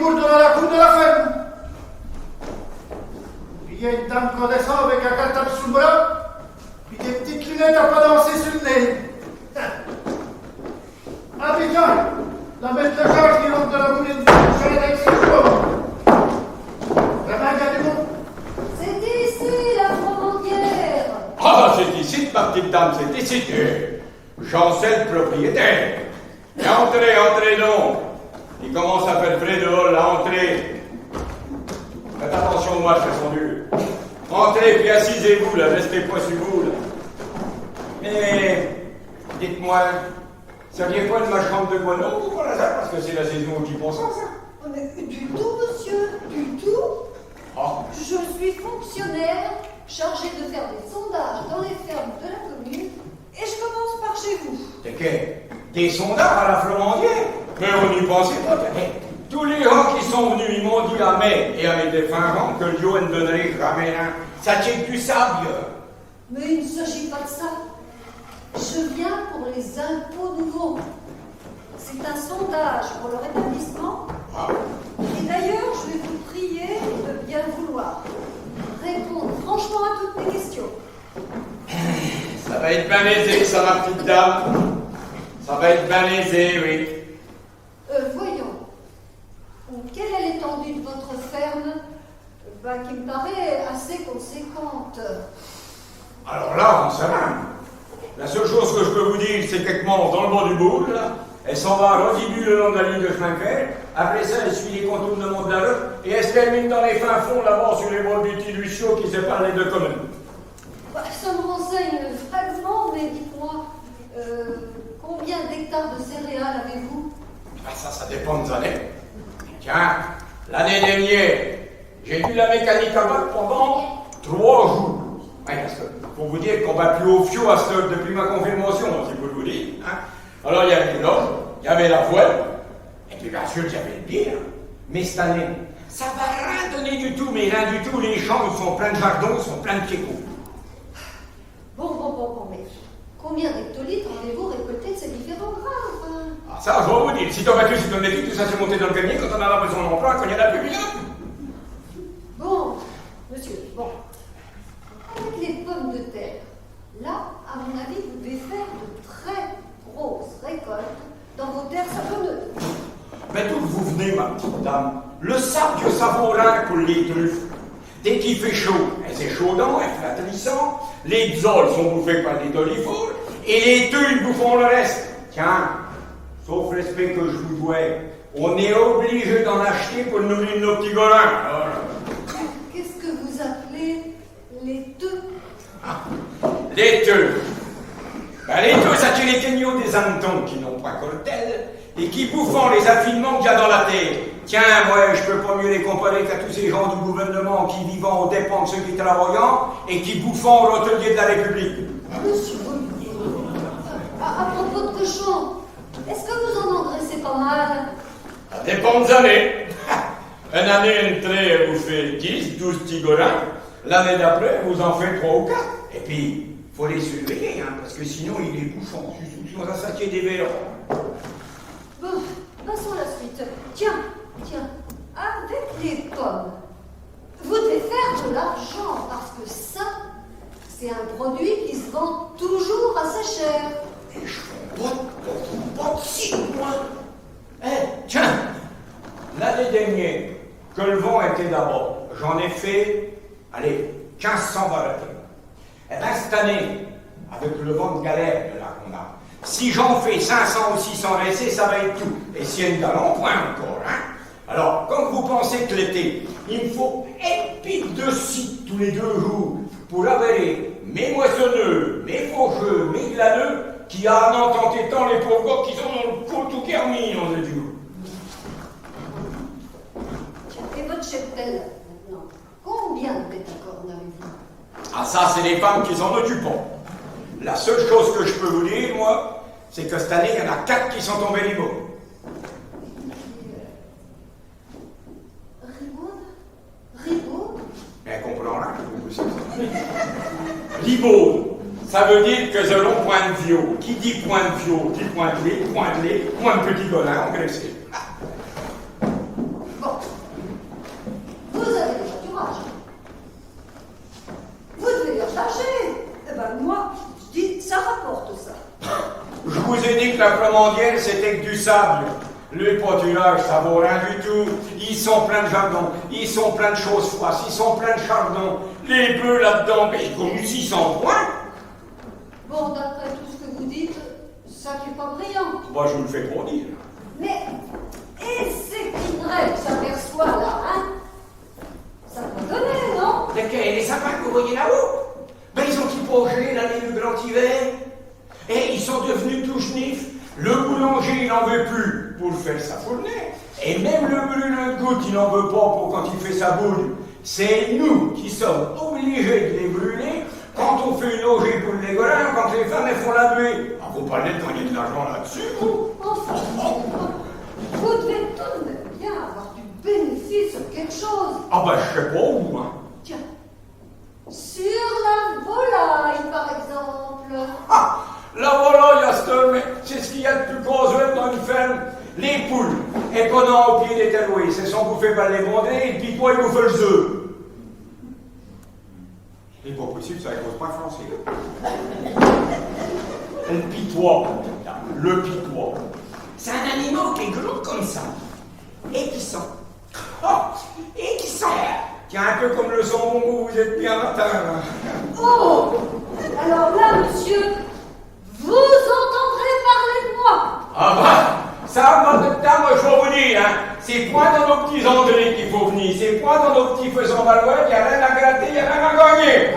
gourde dans la cour de la ferme. Il y a une dame qu'on descend avec un cartable sous le bras, puis des petites lunettes à pas danser sur le nez. Ah, puis tiens, la maître de cage qui rentre de la boulette du chalet avec ses chevaux. Vraiment, il y a du monde. C'est ici, la fromandière. Ah, c'est ici, ma petite dame, c'est ici. J'en sais le propriétaire. Et entrez, entrez donc. Il commence à faire frais dehors, là, entrez. Faites attention aux marches, elles sont dures. Entrez, puis assisez-vous, là, restez pas sur vous, là. Mais, dites-moi, ça vient pas de ma chambre de guano, ou par hasard, parce que c'est la saison qui pense ça? Mais du tout, monsieur, du tout. Oh. Je suis fonctionnaire chargé de faire des sondages dans les fermes de la commune et je commence par chez vous. C'est que des sondages à la Fromandière? Mais on n'y pensait pas. Tous les gens qui sont venus, ils m'ont dit à mai et à mes défunts gens que Dieu ne donnerait jamais rien. Ça tient plus ça, Dieu. Mais il ne s'agit pas de ça. Je viens pour les impôts nouveaux. C'est un sondage pour leur établissement. Ah. Et d'ailleurs, je vais vous prier de bien vouloir répondre franchement à toutes mes questions. Ça va être bien aisé, ça, ma petite dame. Ça va être bien aisé, oui. Voyons. Quelle est l'étendue de votre ferme qui me paraît assez conséquente. Alors là, on sait rien. La seule chose que je peux vous dire, c'est qu'elle commence dans le bas du bourg, là. Elle s'en va à Rosibus le long de la ligne de chemin de fer. Après ça, elle suit les contournements de la route et elle se termine dans les fins fonds là-bas sur les bords du petit ruisseau qui sépare les deux communes. Ça me renseigne vaguement, mais dites-moi, combien d'hectares de céréales avez-vous? Ah, ça dépend des années. Tiens, l'année dernière, j'ai eu la mécanique à bac pendant 3 jours. Ouais, parce que, pour vous dire qu'on va plus au fio à cette heure depuis ma confirmation, si vous le dire. Hein. Alors, il y avait l'orge, il y avait la voile, et puis bien sûr, il y avait le bière. Mais cette année, ça va rien donner du tout, mais rien du tout. Les champs, ils sont pleins de jardins, ils sont pleins de piécots. Bon, mais combien d'hectolitres avez-vous récolté de ces différents grains? Ah, ça, je vais vous dire. Si t'en battu, si t'en métier, tout ça s'est monté dans le camion quand on a besoin d'emploi, quand il y en a plus bien. Bon, monsieur, avec les pommes de terre, là, à mon avis, vous devez faire de très grosses récoltes dans vos terres sablonneuses. Mais d'où vous venez, ma petite dame? Le sable que ça vaut rien pour les truffes. Dès qu'il fait chaud, elles échaudant, elles flattrissant, les bzoles sont bouffés par les dolifoles, et les teux, ils bouffent le reste. Tiens, sauf respect que je vous dois, on est obligé d'en acheter pour nourrir nos petits golins. Qu'est-ce que vous appelez les teux? Les teux. Ben, les teux, ça tue les tegnots des hannetons qui n'ont pas cortel et qui bouffant les affinements qu'il y a dans la terre. Tiens, moi, je peux pas mieux les comparer qu'à tous ces gens du gouvernement qui vivant aux dépens de ceux qui travaillant et qui bouffant au rotelier de la République. Monsieur Olivier, à propos de cochons, est-ce que vous en engraissez pas mal? Ça dépend des années. Une année, une trait, vous fait 10, 12 petits golins. L'année d'après, vous en faites 3 ou 4. Et puis, faut les surveiller, hein, parce que sinon, ils les bouffent. Sinon, ça tient des verres. Bon, passons à la suite. Tiens, avec les pommes, vous devez faire de l'argent, parce que ça, c'est un produit qui se vend toujours assez cher. Et je ne pas de si loin. Tiens, l'année dernière, que le vent était d'abord, j'en ai fait, 1500 varietés. Et bien, cette année, avec le vent de galère de là qu'on a, si j'en fais 500 ou 600 restés, ça va être tout. Et si y a une galon, point encore, hein. Alors, quand vous pensez que l'été, il me faut épique de scie tous les 2 jours pour avaler mes moissonneux, mes faucheux, mes glaneux, qui a en tenté tant les pauvres gars qui sont dans le cou tout kermis, on est du. Tiens, et votre cheptel, maintenant, combien de pétacornes avez-vous? Ah, ça, c'est les femmes qui s'en occupent. La seule chose que je peux vous dire, moi, c'est que cette année, il y en a 4 qui sont tombés ribauds. Ribaude? Mais elle comprend rien, je vous dis. Ribaude, ça veut dire que selon point de vieux. Qui dit point de vieux, dit point de lait, point de petit golin engraissé. Bon, vous ai dit que la Flamandière, c'était que du sable. Les poturages, ça vaut rien du tout. Ils sont pleins de jardins, ils sont pleins de choses froisses, ils sont pleins de chardons. Les bœufs là-dedans, mais ils gagnent 600 points. Bon, d'après tout ce que vous dites, ça qui est pas brillant. Moi, je vous le fais pour dire. Mais, et ces pinerais que j'aperçois là, hein? Ça peut donner, non? Les sapins que vous voyez là-haut, ben ils ont hypogé l'année du grand hiver. Et ils sont devenus tout chnifs. Le boulanger, il n'en veut plus pour faire sa fournée. Et même le brûleur de goutte, il n'en veut pas pour quand il fait sa boule. C'est nous qui sommes obligés de les brûler quand on fait une OG pour les golins, quand les femmes elles font la buée. Ah, vous parlez de gagner de l'argent là-dessus, vous? Enfin, vous devez tout de même bien avoir du bénéfice sur quelque chose. Ah ben, je sais pas où, hein. Tiens, sur la volaille, par exemple. Ah, la volaille, Astor, mais c'est ce qu'il y a de plus casuel dans une ferme. Les poules, elles pendant au pied des taloués, se sont bouffées par les bondés, et puis toi, ils bouffent les œufs. C'est pas possible, ça ne cause pas français. Le pitois, le pitois. C'est un animal qui est gros comme ça. Et qui sent. Oh, et qui sent. Tiens, un peu comme le son bon vous êtes bien matin. Oh! Alors là, monsieur, vous entendrez parler de moi. Ah bah, ça, dans le temps, moi, je vais vous dire, hein, c'est point dans nos petits Andrés qu'il faut venir, c'est point dans nos petits faisant valoir, il n'y a rien à gratter, il n'y a rien à gagner.